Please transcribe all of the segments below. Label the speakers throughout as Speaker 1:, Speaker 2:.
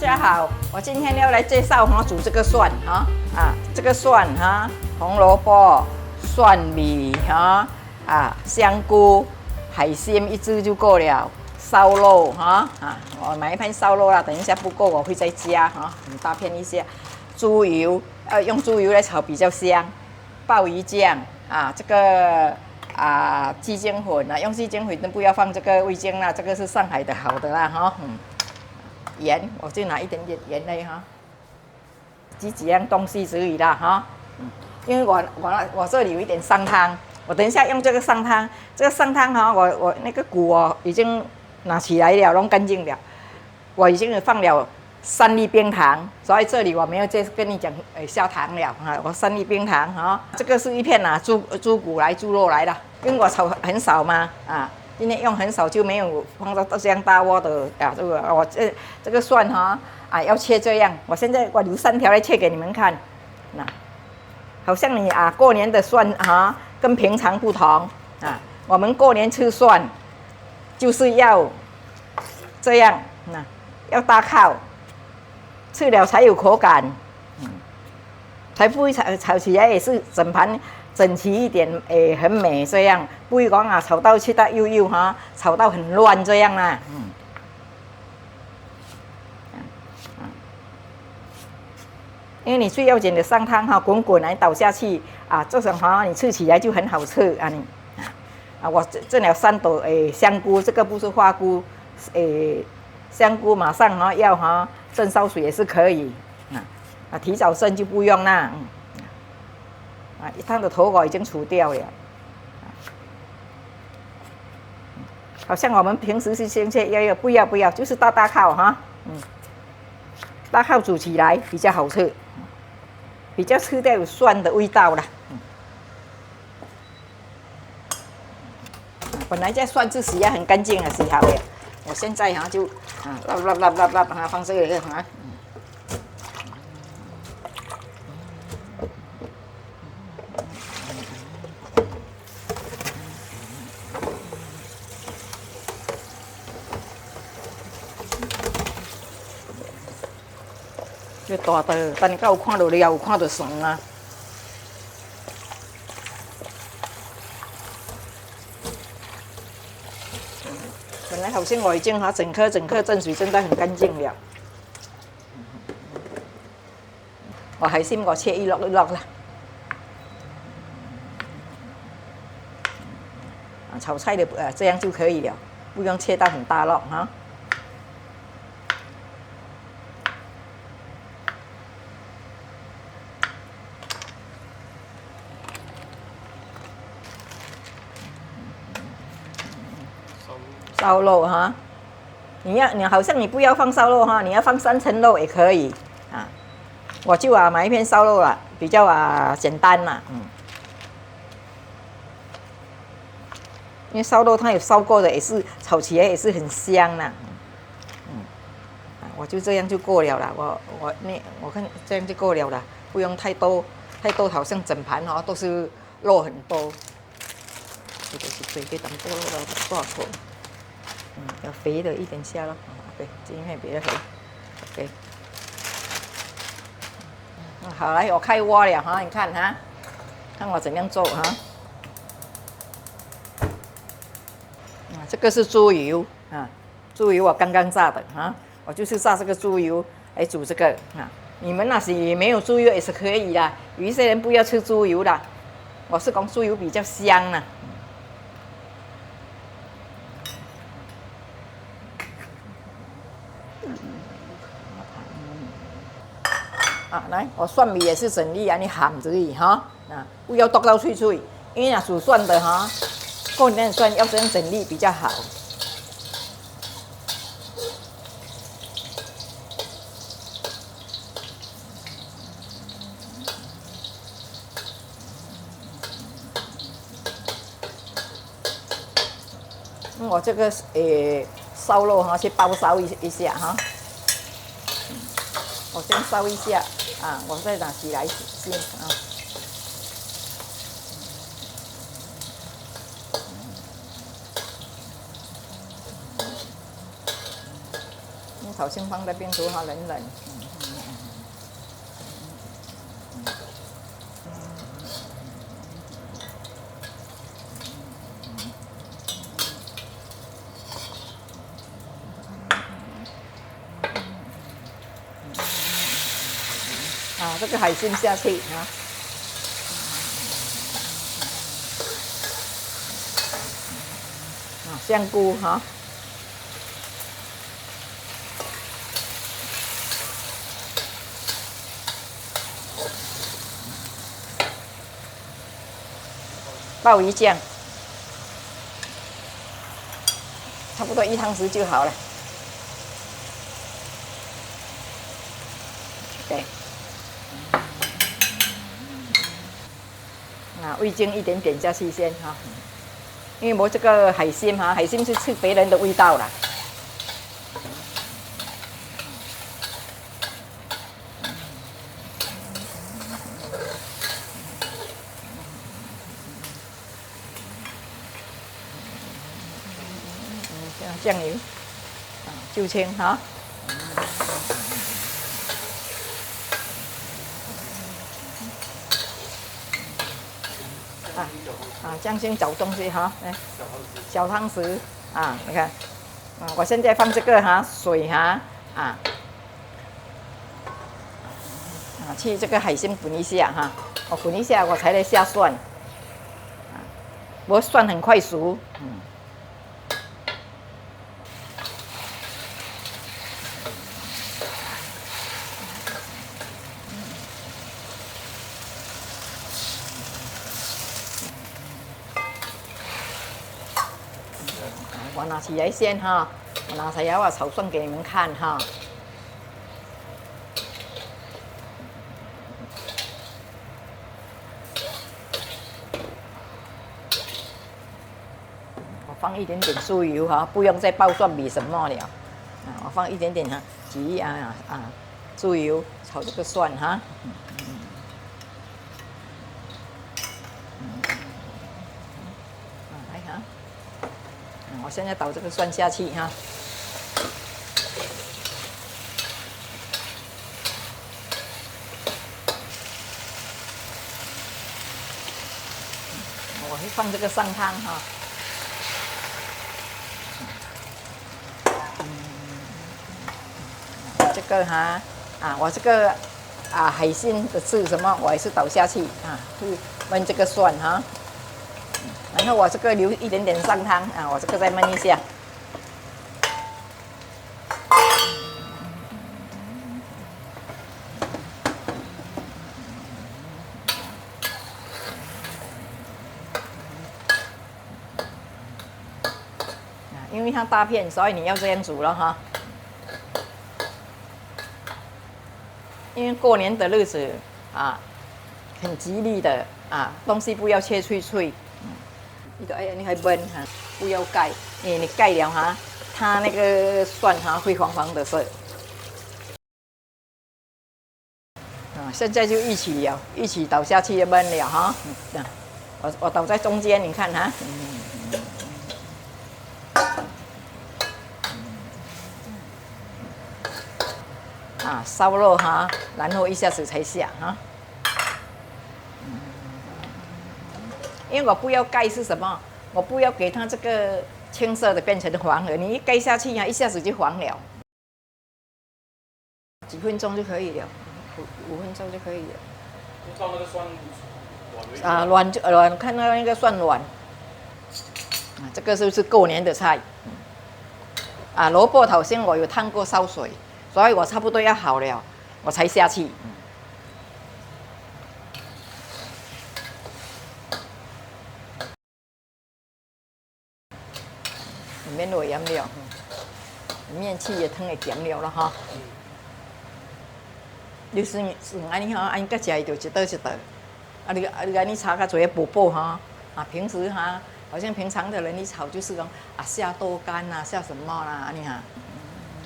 Speaker 1: 家好，我今天要来介绍煮这个蒜这个蒜红萝卜、蒜米香菇、海鲜一只就够了，烧肉我买一盘烧肉啦，等一下不够我会再加很大片一些，猪油用猪油来炒比较香，鲍鱼酱这个鸡精粉用鸡精粉都不要放这个味精啦，这个是上海的好的啦盐我就拿一点点盐来几样东西而已啦因为我这里有一点上汤，我等一下用这个上汤，我那个骨已经拿起来了，弄干净了，我已经放了3粒冰糖，所以这里我没有再跟你讲下糖了我3粒冰糖这个是一片猪肉来的，因为我炒很少嘛今天用很少就没有放到这样大锅的我这个蒜要切这样，我现在我留3条来切给你们看，好像你过年的蒜跟平常不同我们过年吃蒜就是要这样要大靠，吃了才有口感才不会炒起来也是整盘整齐一点很美这样，不会讲炒到切到幼炒到很乱这样啦因为你最要紧的上汤滚滚来倒下去这种你吃起来就很好吃我蒸了3朵香菇，这个不是花菇香菇马上要蒸烧水也是可以提早蒸就不用啦一汤的头我已经除掉了好像我们平时是先切不要就是大靠大靠煮起来比较好吃，比较吃掉有蒜的味道啦本来这蒜是洗得很干净的洗好了，我现在就放这个这大的，等下有看到了，有看到爽本来好像我已经整颗蒸水蒸得很干净了，我海鲜我切一粒啦，炒菜的这样就可以了，不用切到很大粒烧肉你好像你不要放烧肉你要放3层肉也可以我就买一片烧肉比较简单因为烧肉它有烧过的，也是炒起来也是很香我就这样就过了啦，我看这样就够了啦，不用太多，好像整盘都是肉很多，这个是最淡薄了，不好吃。要肥的一点下咯，对，今天比较肥 ，OK。好，来我开锅了你看看我怎样做这个是猪油猪油我刚刚炸的我就是炸这个猪油来煮这个你们那是没有猪油也是可以的，有一些人不要吃猪油的，我是讲猪油比较香来，我蒜米也是整粒你หั่而已不要剁到脆脆，因为煮蒜的过年的蒜要这样整粒比较好。我这个烧肉去包烧一下我先烧一下我再拿起来先炒心放在冰厨哈，冷冷。啊，这个海鲜下去啊。香菇哈。鲍鱼酱，差不多1汤匙就好了。对，啊，味精一点点下去先哈，因为我这个海鲜哈，海鲜是吃别人的味道啦。酱油，就青哈。酱先找东西哈，来，小汤匙啊，你看，我现在放这个哈水哈去这个海鲜滚一下哈，我滚一下我才来下蒜，我蒜很快熟，我拿起来先哈，我拿起来我炒蒜给你们看哈。我放一点点酥油哈，不用再爆蒜米什么了。我放一点点哈，猪油炒这个蒜哈。来哈，我现在倒这个蒜下去哈。我会放这个上汤哈。这个哈我这个海鲜的是什么？我也是倒下去去焖这个蒜哈。然后我这个留一点点上汤我这个再焖一下。因为它大片，所以你要这样煮了哈。因为过年的日子很吉利的东西不要切脆。你还焖哈，不要盖，因为你盖了哈，它那个蒜哈会黄黄的色。现在就一起倒下去焖了哈。我倒在中间，你看哈。烧肉哈，然后一下子才下哈。因为我不要盖是什么？我不要给它这个青色的变成黄了，你一盖下去一下子就黄了。几分钟就可以了，5分钟就可以了。
Speaker 2: 放那个蒜
Speaker 1: 软看到那个蒜软。这个是不是过年的菜？萝卜头先我有烫过烧水，所以我差不多要好了，我才下去。免落盐了，面气也汤会咸了哈。你算安尼哈，安甲食就一道一道。你安尼炒较侪补补哈。平时哈，好像平常的人你炒就是讲下豆干下什么啦，安尼哈。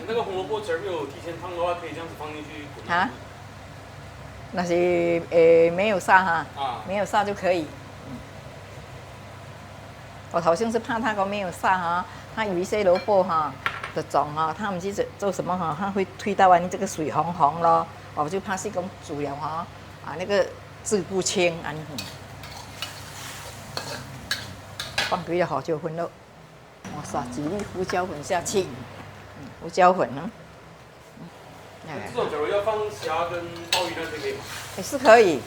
Speaker 2: 那个红萝卜汁没有提前烫的话，可以这样子放进去滚。
Speaker 1: 那是没有煞哈，没有煞就可以。我好像是怕它没有煞哈。它有一些萝卜哈，的种哈，他们去做什么哈，它会推到你这个水红红咯，我就怕是讲煮了哈那个治不清安尼。放几粒胡椒粉咯，我撒几粒胡椒粉下去，胡椒粉呢？
Speaker 2: 这种假如要放虾跟鲍鱼那些可以吗？
Speaker 1: 也是可以。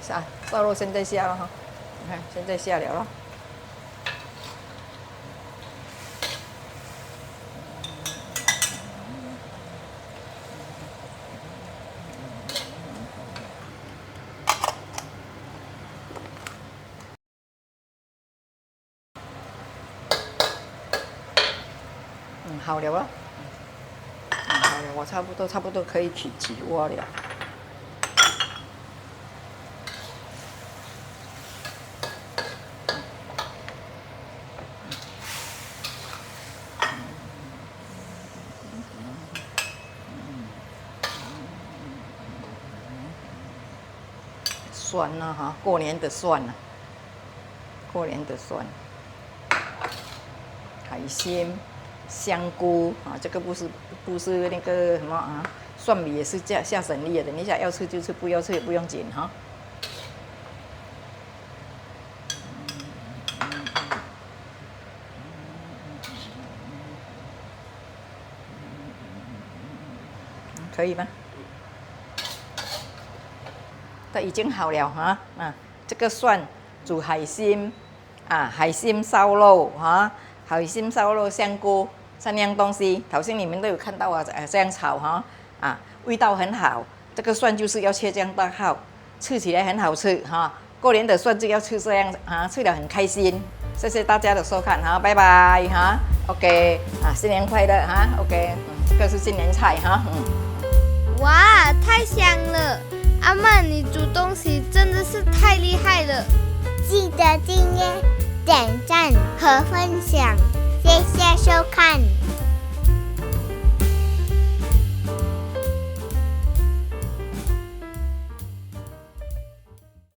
Speaker 1: 下烧肉现在下了哈，你看现在下了咯。好了啊，好了，我差不多可以起锅了。蒜呐哈，过年的蒜呐，过年的蒜，海鲜、香菇啊，这个不是那个什么啊，蒜米也是下省力的，等一下要吃就吃，不要吃也不用紧哈。可以吗？都已经好了哈这个蒜煮海鲜海鲜烧肉海鲜烧肉、香菇3样东西，头先你们都有看到这样炒味道很好。这个蒜就是要切这样大号，吃起来很好吃过年的蒜就要吃这样吃得很开心。谢谢大家的收看拜拜OK 新年快乐OK 这个是新年菜
Speaker 3: 哇，太香了！阿曼，你煮东西真的是太厉害了！
Speaker 4: 记得订阅、点赞和分享，谢谢收看。